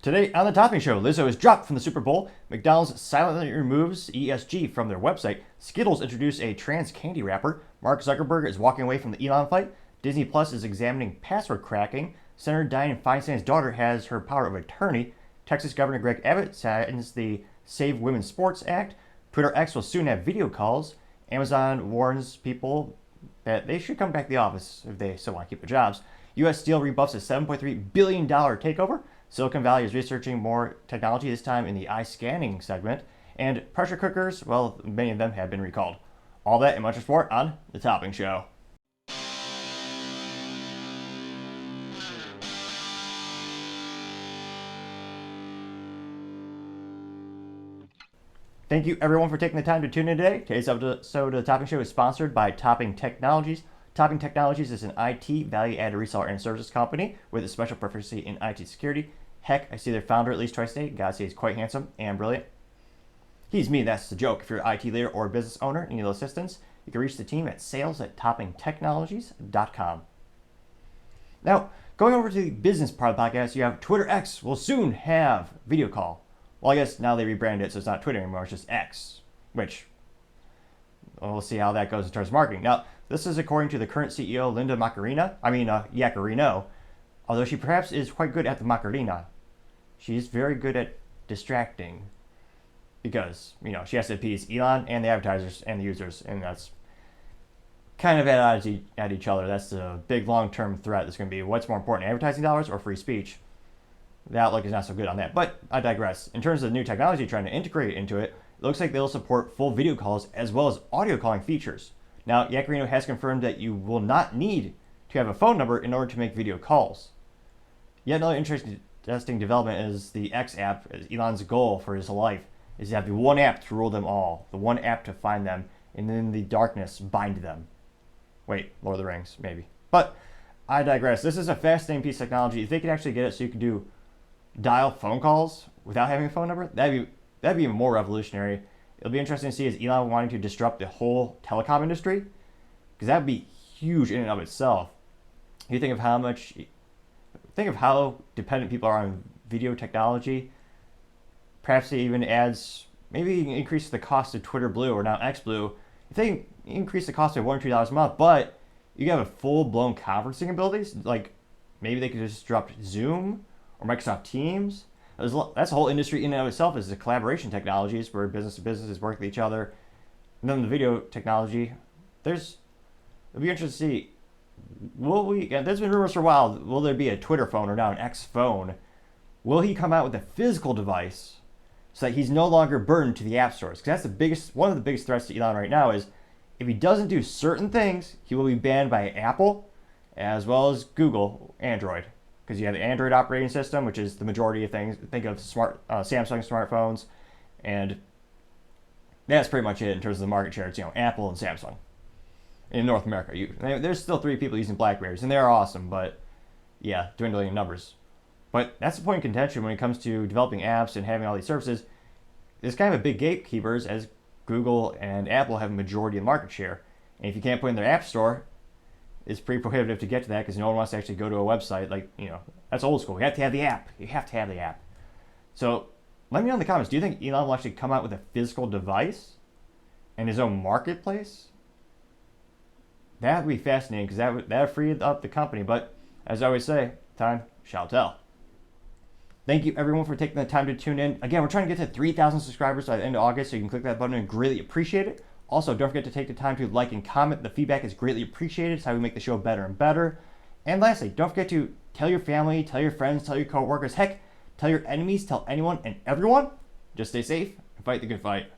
Today on The Topping Show, Lizzo is dropped from the Super Bowl, McDonald's silently removes ESG from their website, Skittles introduce a trans candy wrapper, Mark Zuckerberg is walking away from the Elon fight, Disney Plus is examining password cracking, Senator Dianne Feinstein's daughter has her power of attorney, Texas Governor Greg Abbott signs the Save Women's Sports Act, Twitter X will soon have video calls, Amazon warns people that they should come back to the office if they still want to keep their jobs, U.S. Steel rebuffs a $7.3 billion takeover, Silicon Valley is researching more technology, this time in the eye scanning segment. And pressure cookers, well, many of them have been recalled. All that and much more on The Topping Show. Thank you, everyone, for taking the time to tune in today. Today's episode of The Topping Show is sponsored by Topping Technologies. Topping Technologies is an IT value-added reseller and services company with a special proficiency in IT security. Heck, I see their founder at least twice a day. Gotta say he's quite handsome and brilliant. He's me, that's the joke. If you're an IT leader or a business owner and need assistance, you can reach the team at sales@toppingtechnologies.com. Now, going over to the business part of the podcast, you have Twitter X will soon have video call. Well, I guess now they rebranded it, so it's not Twitter anymore, it's just X, which we'll see how that goes in terms of marketing. Now, this is according to the current CEO, Linda Yaccarino, although she perhaps is quite good at the Macarena. She's very good at distracting because, she has to appease Elon and the advertisers and the users, and that's kind of at each other. That's the big long-term threat that's going to be what's more important, advertising dollars or free speech? The outlook is not so good on that, but I digress. In terms of the new technology trying to integrate into it, it looks like they'll support full video calls as well as audio calling features. Now, Yaccarino has confirmed that you will not need to have a phone number in order to make video calls. Yet another interesting development is the X app. Elon's goal for his life is to have the one app to rule them all, the one app to find them, and in the darkness bind them. Wait, Lord of the Rings, maybe. But I digress. This is a fascinating piece of technology. If they could actually get it so you could do dial phone calls without having a phone number, that'd be even more revolutionary. It'll be interesting to see is Elon wanting to disrupt the whole telecom industry, because that'd be huge in and of itself. You think of how dependent people are on video technology. Perhaps it even adds, maybe increase the cost of Twitter Blue or now X Blue. If they increase the cost of $1 or $2 a month, but you have a full-blown conferencing abilities, like maybe they could disrupt Zoom or Microsoft Teams. That's a whole industry in and of itself, is the collaboration technologies where business to businesses work with each other. And then the video technology, it'll be interesting to see. There's been rumors for a while, will there be a Twitter phone or now an X phone? Will he come out with a physical device so that he's no longer burdened to the app stores? Because that's one of the biggest threats to Elon right now is if he doesn't do certain things, he will be banned by Apple as well as Google Android. Because you have the Android operating system, which is the majority of things. Think of Samsung smartphones, and that's pretty much it in terms of the market share. It's Apple and Samsung in North America. There's still 3 people using Blackberries, and they are awesome, but yeah, dwindling in numbers. But that's the point of contention when it comes to developing apps and having all these services. There's kind of a big gatekeepers, as Google and Apple have a majority of the market share, and if you can't put in their app store, it's pretty prohibitive to get to that because no one wants to actually go to a website. That's old school. You have to have the app. So let me know in the comments, do you think Elon will actually come out with a physical device and his own marketplace? That would be fascinating because that would free up the company. But as I always say, time shall tell. Thank you, everyone, for taking the time to tune in. Again, we're trying to get to 3,000 subscribers by the end of August, so you can click that button and greatly appreciate it. Also, don't forget to take the time to like and comment. The feedback is greatly appreciated. It's how we make the show better and better. And lastly, don't forget to tell your family, tell your friends, tell your coworkers, heck, tell your enemies, tell anyone and everyone. Just stay safe and fight the good fight.